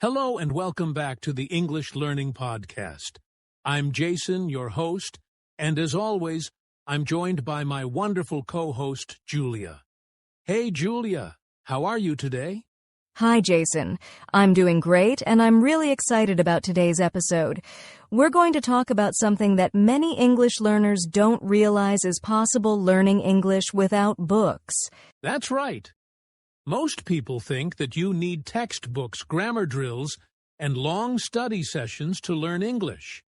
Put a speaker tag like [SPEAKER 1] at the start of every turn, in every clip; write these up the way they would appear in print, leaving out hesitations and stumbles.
[SPEAKER 1] Hello and welcome back to the English Learning Podcast. I'm Jason, your host, and as always, I'm joined by my wonderful co-host, Julia. Hey, Julia, how are you today?
[SPEAKER 2] Hi, Jason. I'm doing great, and I'm really excited about today's episode. We're going to talk about something that many English learners don't realize is possible learning English without books.
[SPEAKER 1] That's right. Most people think that you need textbooks, grammar drills, and long study sessions to learn English.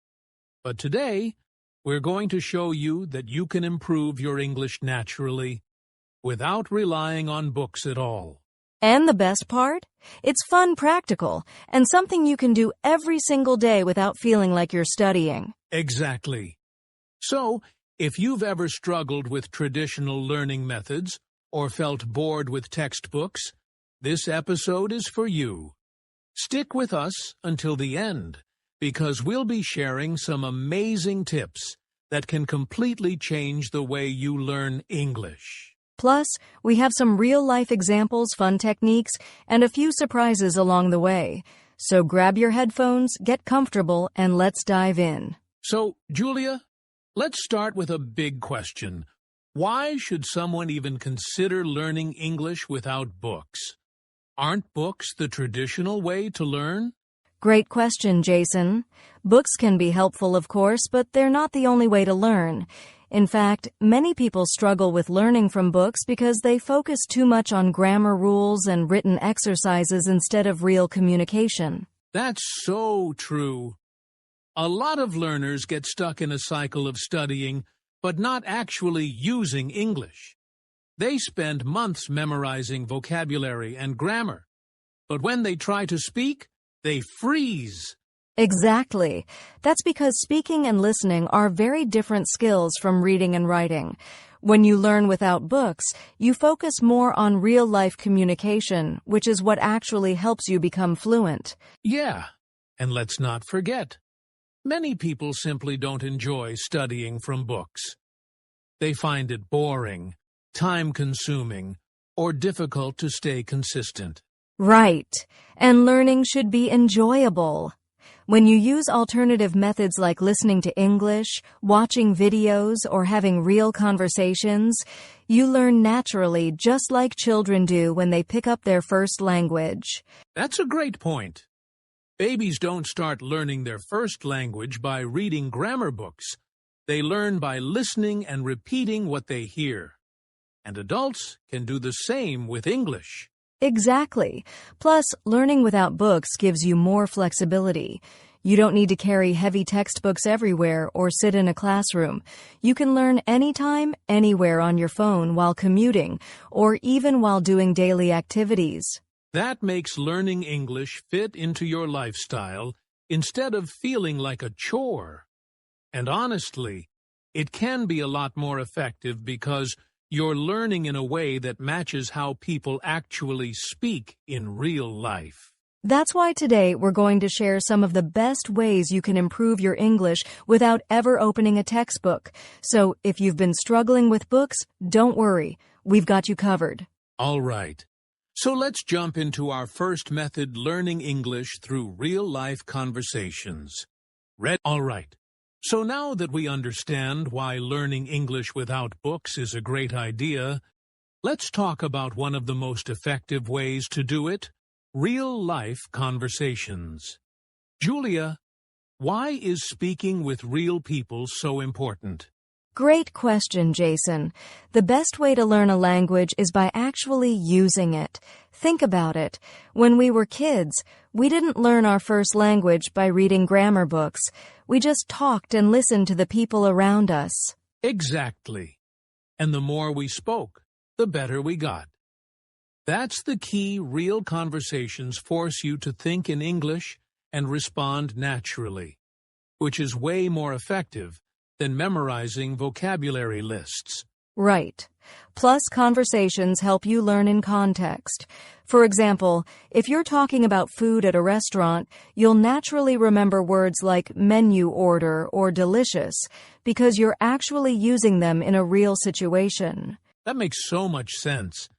[SPEAKER 1] But today, we're going to show you that you can improve your English naturally without relying on books at all.
[SPEAKER 2] And the best part? It's fun, practical, and something you can do every single day without feeling like you're studying.
[SPEAKER 1] Exactly. So, if you've ever struggled with traditional learning methods or felt bored with textbooks, this episode is for you. Stick with us until the end, because we'll be sharing some amazing tips that can completely change the way you learn English.
[SPEAKER 2] Plus, we have some real-life examples, fun techniques, and a few surprises along the way. So grab your headphones, get comfortable, and let's dive in.
[SPEAKER 1] So, Julia, let's start with a big question. Why should someone even consider learning English without books? Aren't books the traditional way to learn?
[SPEAKER 2] Great question, Jason. Books can be helpful, of course, but they're not the only way to learn. In fact, many people struggle with learning from books because they focus too much on grammar rules and written exercises instead of real communication.
[SPEAKER 1] That's so true. A lot of learners get stuck in a cycle of studying, but not actually using English. They spend months memorizing vocabulary and grammar, but when they try to speak, they freeze.
[SPEAKER 2] Exactly. That's because speaking and listening are very different skills from reading and writing. When you learn without books, you focus more on real-life communication, which is what actually helps you become fluent.
[SPEAKER 1] Yeah, and let's not forget, many people simply don't enjoy studying from books. They find it boring, time-consuming, or difficult to stay consistent.
[SPEAKER 2] Right. And learning should be enjoyable. When you use alternative methods like listening to English, watching videos, or having real conversations, you learn naturally just like children do when they pick up their first language.
[SPEAKER 1] That's a great point. Babies don't start learning their first language by reading grammar books. They learn by listening and repeating what they hear. And adults can do the same with English.
[SPEAKER 2] Exactly. Plus, learning without books gives you more flexibility. You don't need to carry heavy textbooks everywhere or sit in a classroom. You can learn anytime, anywhere on your phone while commuting, or even while doing daily activities.
[SPEAKER 1] That makes learning English fit into your lifestyle instead of feeling like a chore. And honestly, it can be a lot more effective because you're learning in a way that matches how people actually speak in real life.
[SPEAKER 2] That's why today we're going to share some of the best ways you can improve your English without ever opening a textbook. So if you've been struggling with books, don't worry. We've got you covered.
[SPEAKER 1] All right. So let's jump into our first method, learning English through real-life conversations. All right. So now that we understand why learning English without books is a great idea, let's talk about one of the most effective ways to do it, real-life conversations. Julia, why is speaking with real people so important?
[SPEAKER 2] Great question, Jason. The best way to learn a language is by actually using it. Think about it. When we were kids, we didn't learn our first language by reading grammar books. We just talked and listened to the people around us.
[SPEAKER 1] Exactly. And the more we spoke, the better we got. That's the key. Real conversations force you to think in English and respond naturally, which is way more effective than memorizing vocabulary lists.
[SPEAKER 2] Right. Plus, conversations help you learn in context. For example, if you're talking about food at a restaurant, you'll naturally remember words like menu order or delicious because you're actually using them in a real situation.
[SPEAKER 1] That makes so much sense.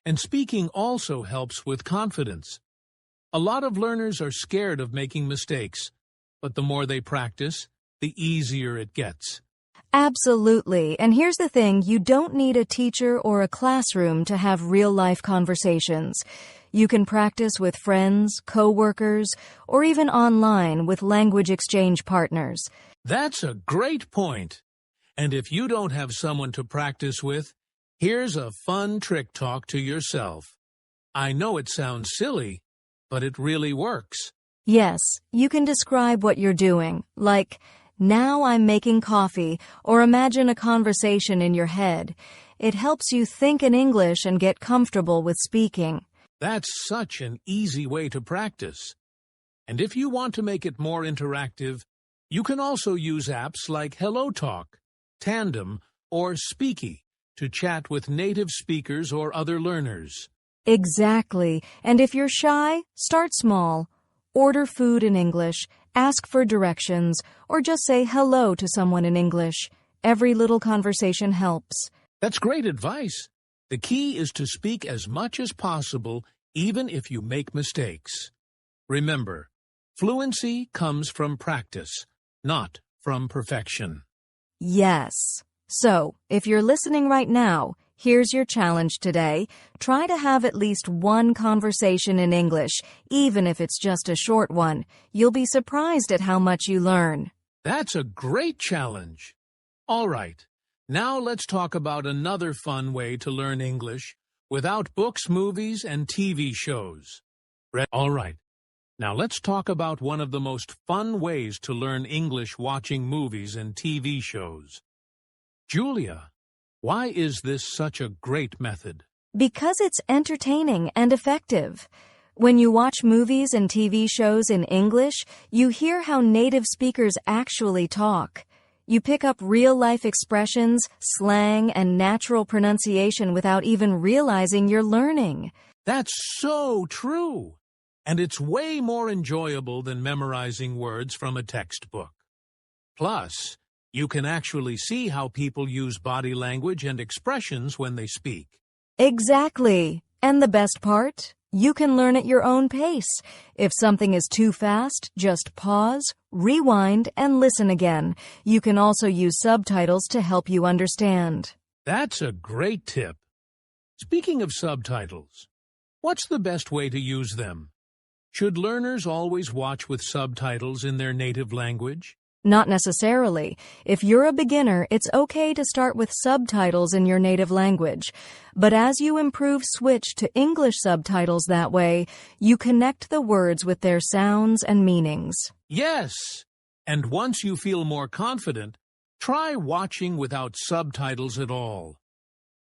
[SPEAKER 1] And speaking also helps with confidence. A lot of learners are scared of making mistakes, but the more they practice, the easier it gets.
[SPEAKER 2] Absolutely. And here's the thing, you don't need a teacher or a classroom to have real-life conversations. You can practice with friends, co-workers, or even online with language exchange partners.
[SPEAKER 1] That's a great point. And if you don't have someone to practice with, here's a fun trick talk to yourself. I know it sounds silly, but it really works.
[SPEAKER 2] Yes, you can describe what you're doing, like, "Now I'm making coffee," or imagine a conversation in your head. It helps you think in English and get comfortable with speaking.
[SPEAKER 1] That's such an easy way to practice. And if you want to make it more interactive, you can also use apps like HelloTalk, Tandem, or Speaky to chat with native speakers or other learners.
[SPEAKER 2] Exactly. And if you're shy, start small. Order food in English, ask for directions, or just say hello to someone in English. Every little conversation helps.
[SPEAKER 1] That's great advice. The key is to speak as much as possible, even if you make mistakes. Remember, fluency comes from practice, not from perfection.
[SPEAKER 2] Yes. So, if you're listening right now, here's your challenge today. Try to have at least one conversation in English, even if it's just a short one. You'll be surprised at how much you learn.
[SPEAKER 1] That's a great challenge. All right, now let's talk about another fun way to learn English without books, movies, and TV shows. All right, now let's talk about one of the most fun ways to learn English watching movies and TV shows. Julia, why is this such a great method?
[SPEAKER 2] Because it's entertaining and effective. When you watch movies and TV shows in English, you hear how native speakers actually talk. You pick up real-life expressions, slang, and natural pronunciation without even realizing you're learning.
[SPEAKER 1] That's so true. And it's way more enjoyable than memorizing words from a textbook. Plus, you can actually see how people use body language and expressions when they speak.
[SPEAKER 2] Exactly. And the best part? You can learn at your own pace. If something is too fast, just pause, rewind, and listen again. You can also use subtitles to help you understand.
[SPEAKER 1] That's a great tip. Speaking of subtitles, what's the best way to use them? Should learners always watch with subtitles in their native language?
[SPEAKER 2] Not necessarily. If you're a beginner, it's okay to start with subtitles in your native language. But as you improve, switch to English subtitles that way, you connect the words with their sounds and meanings.
[SPEAKER 1] Yes! And once you feel more confident, try watching without subtitles at all.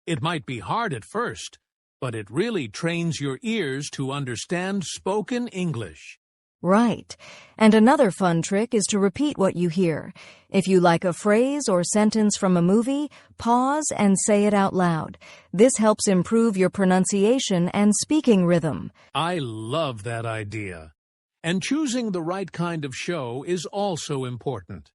[SPEAKER 1] It might be hard at first, but it really trains your ears to understand spoken English.
[SPEAKER 2] Right. And another fun trick is to repeat what you hear. If you like a phrase or sentence from a movie, pause and say it out loud. This helps improve your pronunciation and speaking rhythm.
[SPEAKER 1] I love that idea. And choosing the right kind of show is also important.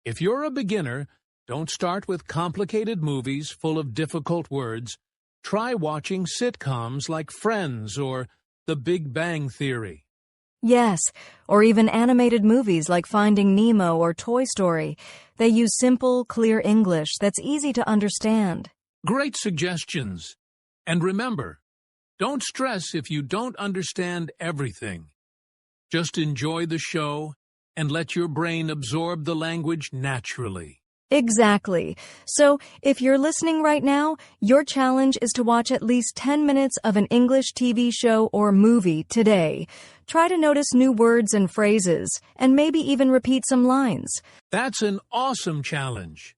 [SPEAKER 1] If you're a beginner, don't start with complicated movies full of difficult words. Try watching sitcoms like Friends or The Big Bang Theory.
[SPEAKER 2] Yes, or even animated movies like Finding Nemo or Toy Story. They use simple, clear English that's easy to understand.
[SPEAKER 1] Great suggestions. And remember, don't stress if you don't understand everything. Just enjoy the show and let your brain absorb the language naturally.
[SPEAKER 2] Exactly. So, if you're listening right now, your challenge is to watch at least 10 minutes of an English TV show or movie today. Try to notice new words and phrases, and maybe even repeat some lines.
[SPEAKER 1] That's an awesome challenge.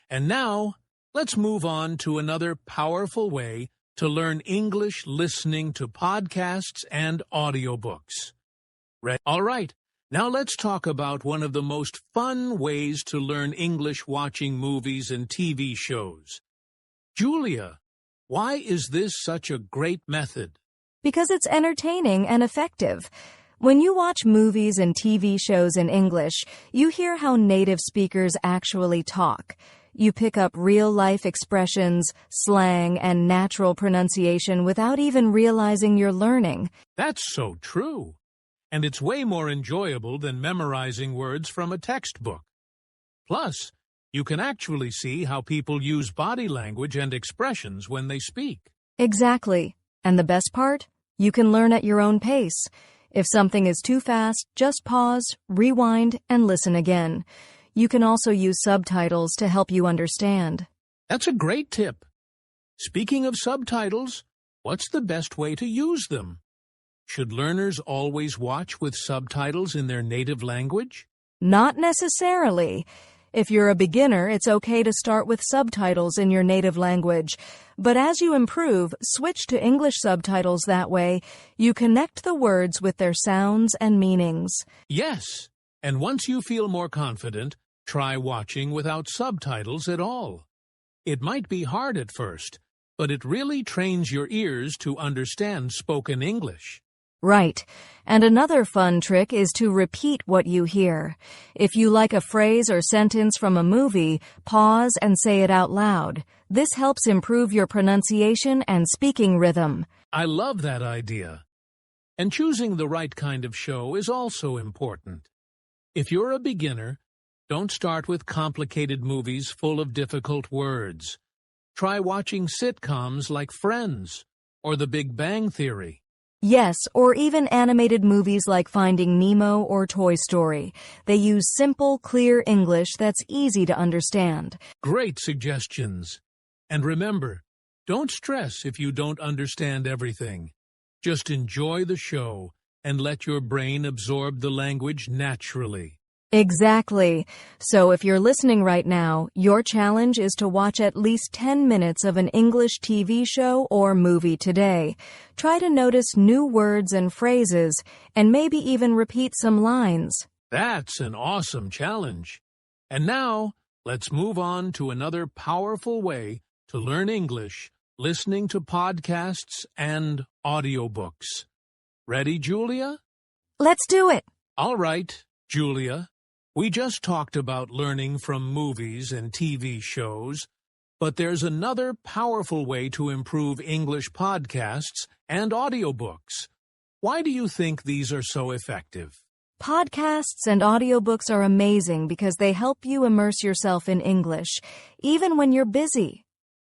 [SPEAKER 1] And now, let's move on to another powerful way to learn English listening to podcasts and audiobooks. All right. Now let's talk about one of the most fun ways to learn English watching movies and TV shows. Julia, why is this such a great method?
[SPEAKER 2] Because it's entertaining and effective. When you watch movies and TV shows in English, you hear how native speakers actually talk. You pick up real-life expressions, slang, and natural pronunciation without even realizing you're learning.
[SPEAKER 1] That's so true. and it's way more enjoyable than memorizing words from a textbook. Plus, you can actually see how people use body language and expressions when they speak.
[SPEAKER 2] Exactly. And the best part? You can learn at your own pace. If something is too fast, just pause, rewind, and listen again. You can also use subtitles to help you understand.
[SPEAKER 1] That's a great tip. Speaking of subtitles, what's the best way to use them? Should learners always watch with subtitles in their native language?
[SPEAKER 2] Not necessarily. If you're a beginner, it's okay to start with subtitles in your native language. But as you improve, switch to English subtitles. That way, you connect the words with their sounds and meanings.
[SPEAKER 1] Yes, and once you feel more confident, try watching without subtitles at all. It might be hard at first, but it really trains your ears to understand spoken English.
[SPEAKER 2] Right. And another fun trick is to repeat what you hear. If you like a phrase or sentence from a movie, pause and say it out loud. This helps improve your pronunciation and speaking rhythm.
[SPEAKER 1] I love that idea. And choosing the right kind of show is also important. If you're a beginner, don't start with complicated movies full of difficult words. Try watching sitcoms like Friends or The Big Bang Theory.
[SPEAKER 2] Yes, or even animated movies like Finding Nemo or Toy Story. They use simple, clear English that's easy to understand.
[SPEAKER 1] Great suggestions. And remember, don't stress if you don't understand everything. Just enjoy the show and let your brain absorb the language naturally.
[SPEAKER 2] Exactly. So if you're listening right now, your challenge is to watch at least 10 minutes of an English TV show or movie today. Try to notice new words and phrases, and maybe even repeat some lines.
[SPEAKER 1] That's an awesome challenge. And now, let's move on to another powerful way to learn English, listening to podcasts and audiobooks. Ready, Julia?
[SPEAKER 2] Let's do it.
[SPEAKER 1] All right, Julia. We just talked about learning from movies and TV shows, but there's another powerful way to improve English podcasts and audiobooks. Why do you think these are so effective?
[SPEAKER 2] Podcasts and audiobooks are amazing because they help you immerse yourself in English, even when you're busy.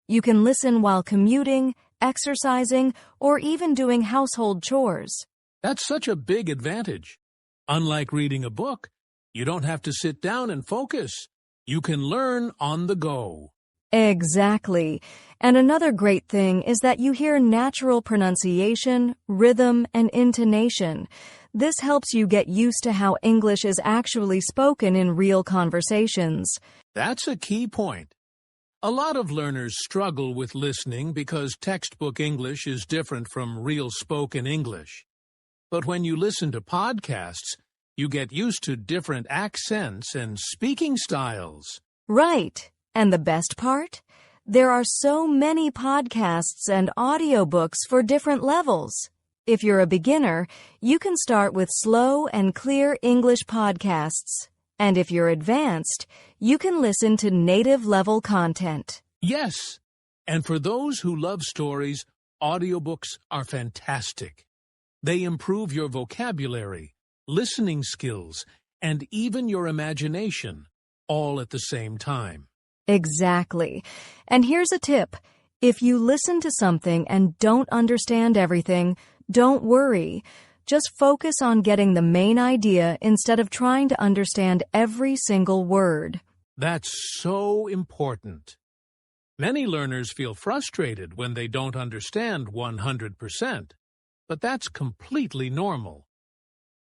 [SPEAKER 2] You can listen while commuting, exercising, or even doing household chores.
[SPEAKER 1] That's such a big advantage. Unlike reading a book, you don't have to sit down and focus. You can learn on the go.
[SPEAKER 2] Exactly. And another great thing is that you hear natural pronunciation, rhythm, and intonation. This helps you get used to how English is actually spoken in real conversations.
[SPEAKER 1] That's a key point. A lot of learners struggle with listening because textbook English is different from real spoken English. But when you listen to podcasts, you get used to different accents and speaking styles.
[SPEAKER 2] Right. And the best part? There are so many podcasts and audiobooks for different levels. If you're a beginner, you can start with slow and clear English podcasts. And if you're advanced, you can listen to native-level content.
[SPEAKER 1] Yes. And for those who love stories, audiobooks are fantastic. They improve your vocabulary, listening skills, and even your imagination, all at the same time.
[SPEAKER 2] Exactly. And here's a tip. If you listen to something and don't understand everything, don't worry. Just focus on getting the main idea instead of trying to understand every single word.
[SPEAKER 1] That's so important. Many learners feel frustrated when they don't understand 100%, but that's completely normal.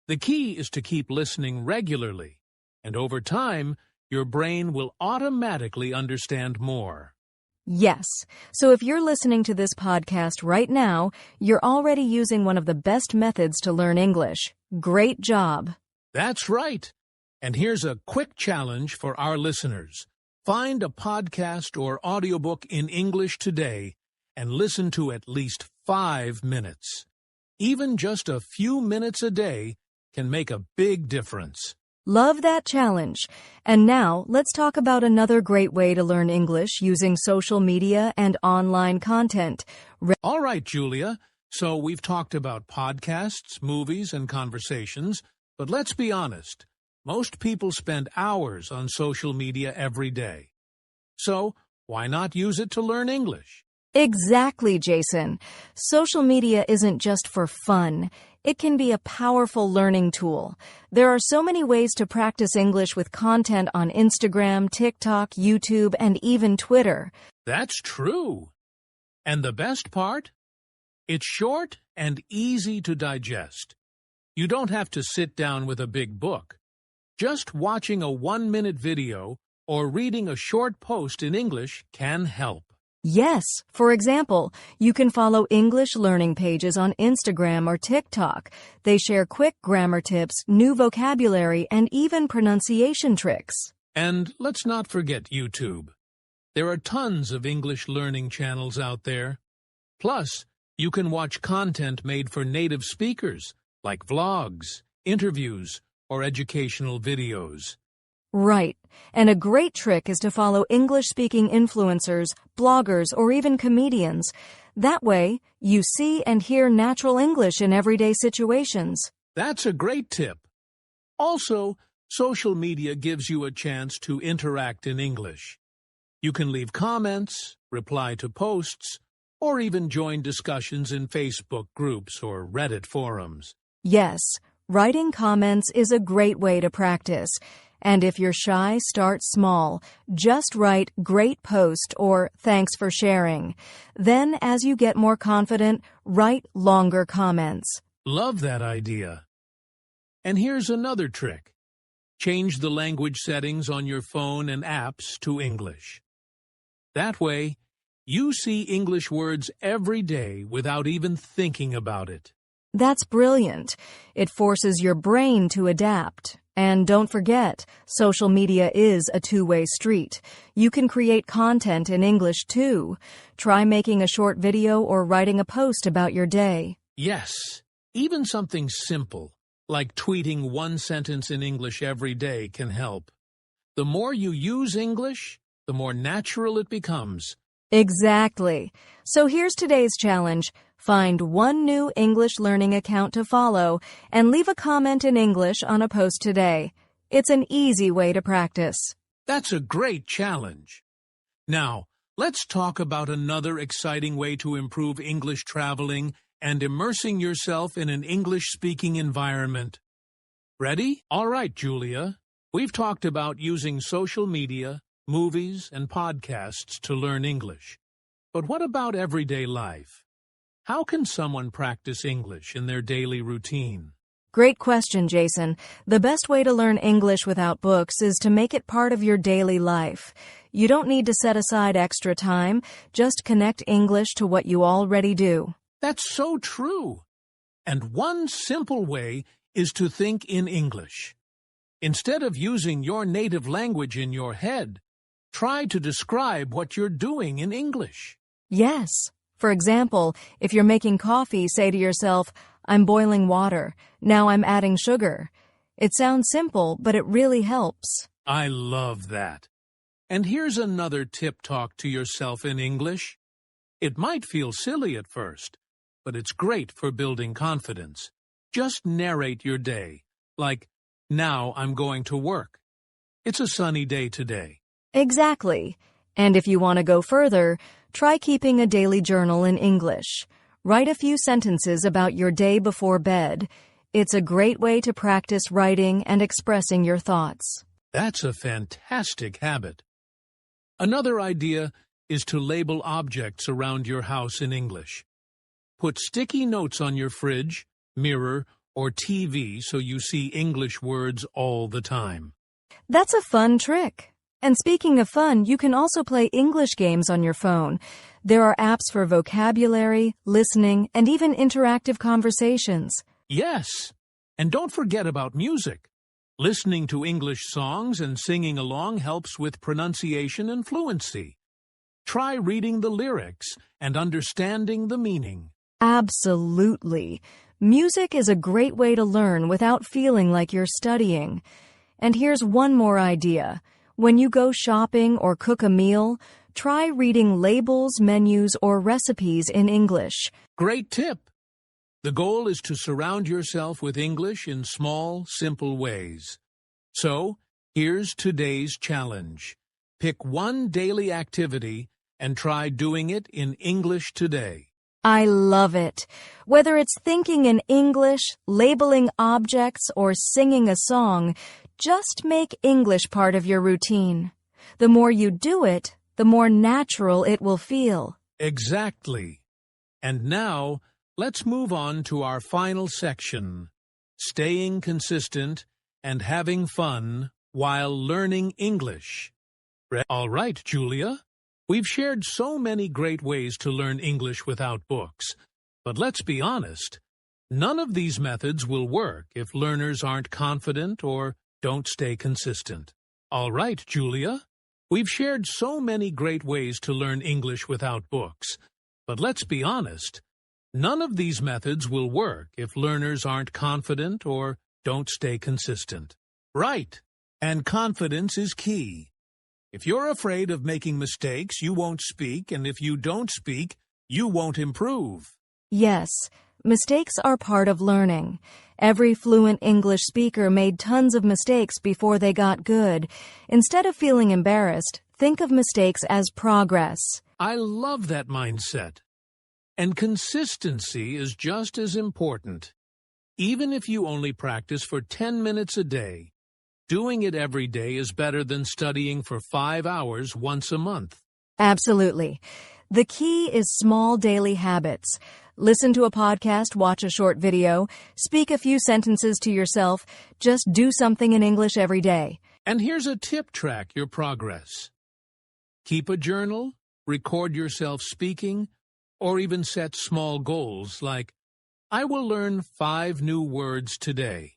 [SPEAKER 1] The key is to keep listening regularly, and over time, your brain will automatically understand more.
[SPEAKER 2] Yes. So if you're listening to this podcast right now, you're already using one of the best methods to learn English. Great job.
[SPEAKER 1] That's right. And here's a quick challenge for our listeners. Find a podcast or audiobook in English today and listen to at least 5 minutes. Even just a few minutes a day can make a big difference.
[SPEAKER 2] Love that challenge. And now, let's talk about another great way to learn English using social media and online content.
[SPEAKER 1] All right, Julia. So we've talked about podcasts, movies, and conversations, but let's be honest, most people spend hours on social media every day. So why not use it to learn English?
[SPEAKER 2] Exactly, Jason. Social media isn't just for fun. It can be a powerful learning tool. There are so many ways to practice English with content on Instagram, TikTok, YouTube, and even Twitter.
[SPEAKER 1] That's true. And the best part? It's short and easy to digest. You don't have to sit down with a big book. Just watching a 1-minute video or reading a short post in English can help.
[SPEAKER 2] Yes, for example, you can follow English learning pages on Instagram or TikTok. They share quick grammar tips, new vocabulary, and even pronunciation tricks.
[SPEAKER 1] And let's not forget YouTube. There are tons of English learning channels out there. Plus, you can watch content made for native speakers, like vlogs, interviews, or educational videos.
[SPEAKER 2] Right. And a great trick is to follow English-speaking influencers, bloggers, or even comedians. That way, you see and hear natural English in everyday situations.
[SPEAKER 1] That's a great tip. Also, social media gives you a chance to interact in English. You can leave comments, reply to posts, or even join discussions in Facebook groups or Reddit forums.
[SPEAKER 2] Yes, writing comments is a great way to practice. And if you're shy, start small. Just write "great post" or "thanks for sharing." Then, as you get more confident, write longer comments.
[SPEAKER 1] Love that idea. And here's another trick. Change the language settings on your phone and apps to English. That way, you see English words every day without even thinking about it.
[SPEAKER 2] That's brilliant. It forces your brain to adapt. And don't forget, social media is a two-way street. You can create content in English too. Try making a short video or writing a post about your day.
[SPEAKER 1] Yes, even something simple, like tweeting one sentence in English every day can help. The more you use English, the more natural it becomes.
[SPEAKER 2] Exactly. So here's today's challenge. Find one new English learning account to follow and leave a comment in English on a post today. It's an easy way to practice.
[SPEAKER 1] That's a great challenge. Now, let's talk about another exciting way to improve English traveling and immersing yourself in an English-speaking environment. Ready? All right, Julia. We've talked about using social media, movies, and podcasts to learn English. But what about everyday life? How can someone practice English in their daily routine?
[SPEAKER 2] Great question, Jason. The best way to learn English without books is to make it part of your daily life. You don't need to set aside extra time. Just connect English to what you already do.
[SPEAKER 1] That's so true. And one simple way is to think in English. Instead of using your native language in your head, try to describe what you're doing in English.
[SPEAKER 2] Yes. For example, if you're making coffee, say to yourself, "I'm boiling water. Now I'm adding sugar." It sounds simple, but it really helps.
[SPEAKER 1] I love that. And here's another tip: talk to yourself in English. It might feel silly at first, but it's great for building confidence. Just narrate your day, like, "Now I'm going to work. It's a sunny day today."
[SPEAKER 2] Exactly. And if you want to go further, try keeping a daily journal in English. Write a few sentences about your day before bed. It's a great way to practice writing and expressing your thoughts.
[SPEAKER 1] That's a fantastic habit. Another idea is to label objects around your house in English. Put sticky notes on your fridge, mirror, or TV so you see English words all the time.
[SPEAKER 2] That's a fun trick. And speaking of fun, you can also play English games on your phone. There are apps for vocabulary, listening, and even interactive conversations.
[SPEAKER 1] Yes, and don't forget about music. Listening to English songs and singing along helps with pronunciation and fluency. Try reading the lyrics and understanding the meaning.
[SPEAKER 2] Absolutely. Music is a great way to learn without feeling like you're studying. And here's one more idea. When you go shopping or cook a meal, try reading labels, menus, or recipes in English.
[SPEAKER 1] Great tip. The goal is to surround yourself with English in small, simple ways. So, here's today's challenge. Pick one daily activity and try doing it in English today.
[SPEAKER 2] I love it. Whether it's thinking in English, labeling objects, or singing a song, just make English part of your routine. The more you do it, the more natural it will feel.
[SPEAKER 1] Exactly. And now, let's move on to our final section, staying consistent and having fun while learning English. All right, Julia. We've shared so many great ways to learn English without books. But let's be honest, none of these methods will work if learners aren't confident or don't stay consistent. All right, Julia. We've shared so many great ways to learn English without books. But let's be honest, none of these methods will work if learners aren't confident or don't stay consistent. Right. And confidence is key. If you're afraid of making mistakes, you won't speak, and if you don't speak, you won't improve.
[SPEAKER 2] Yes, mistakes are part of learning. Every fluent English speaker made tons of mistakes before they got good. Instead of feeling embarrassed, think of mistakes as progress.
[SPEAKER 1] I love that mindset. And consistency is just as important. Even if you only practice for 10 minutes a day, doing it every day is better than studying for 5 hours once a month.
[SPEAKER 2] Absolutely. The key is small daily habits. Listen to a podcast, watch a short video, speak a few sentences to yourself. Just do something in English every day.
[SPEAKER 1] And here's a tip: track your progress. Keep a journal, record yourself speaking, or even set small goals like, I will learn 5 new words today.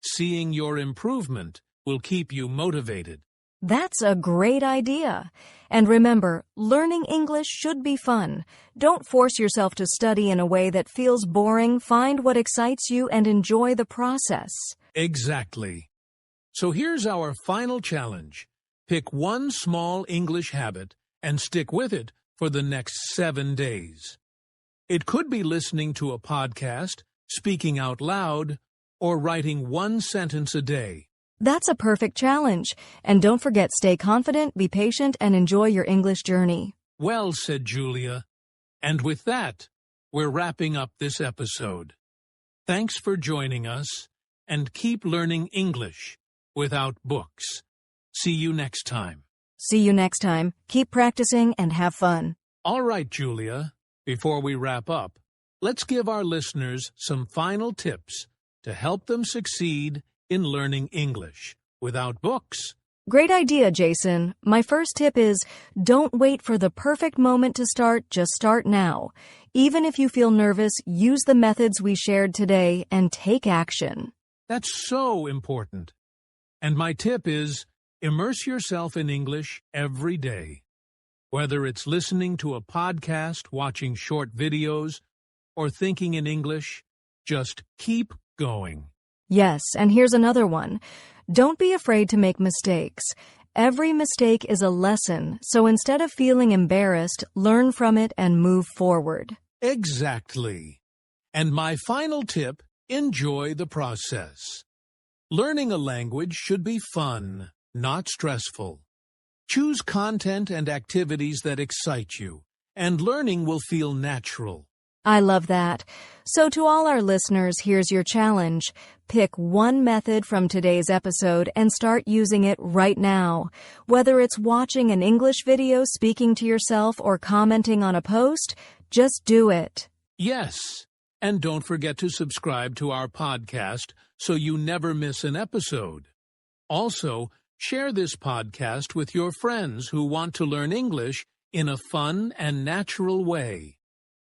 [SPEAKER 1] Seeing your improvement will keep you motivated.
[SPEAKER 2] That's a great idea. And remember, learning English should be fun. Don't force yourself to study in a way that feels boring. Find what excites you and enjoy the process.
[SPEAKER 1] Exactly. So here's our final challenge. Pick one small English habit and stick with it for the next 7 days. It could be listening to a podcast, speaking out loud, or writing 1 sentence a day.
[SPEAKER 2] That's a perfect challenge. And don't forget, stay confident, be patient, and enjoy your English journey.
[SPEAKER 1] Well said, Julia. And with that, we're wrapping up this episode. Thanks for joining us, and keep learning English without books. See you next time.
[SPEAKER 2] See you next time. Keep practicing and have fun.
[SPEAKER 1] All right, Julia. Before we wrap up, let's give our listeners some final tips to help them succeed in learning English without books.
[SPEAKER 2] Great idea, Jason. My first tip is, don't wait for the perfect moment to start, just start now. Even if you feel nervous, use the methods we shared today and take action.
[SPEAKER 1] That's so important. And my tip is, immerse yourself in English every day. Whether it's listening to a podcast, watching short videos, or thinking in English, just keep going.
[SPEAKER 2] Yes, and here's another one. Don't be afraid to make mistakes. Every mistake is a lesson, so instead of feeling embarrassed, learn from it and move forward.
[SPEAKER 1] Exactly. And my final tip, enjoy the process. Learning a language should be fun, not stressful. Choose content and activities that excite you, and learning will feel natural.
[SPEAKER 2] I love that. So to all our listeners, here's your challenge. Pick one method from today's episode and start using it right now. Whether it's watching an English video, speaking to yourself, or commenting on a post, just do it.
[SPEAKER 1] Yes, and don't forget to subscribe to our podcast so you never miss an episode. Also, share this podcast with your friends who want to learn English in a fun and natural way.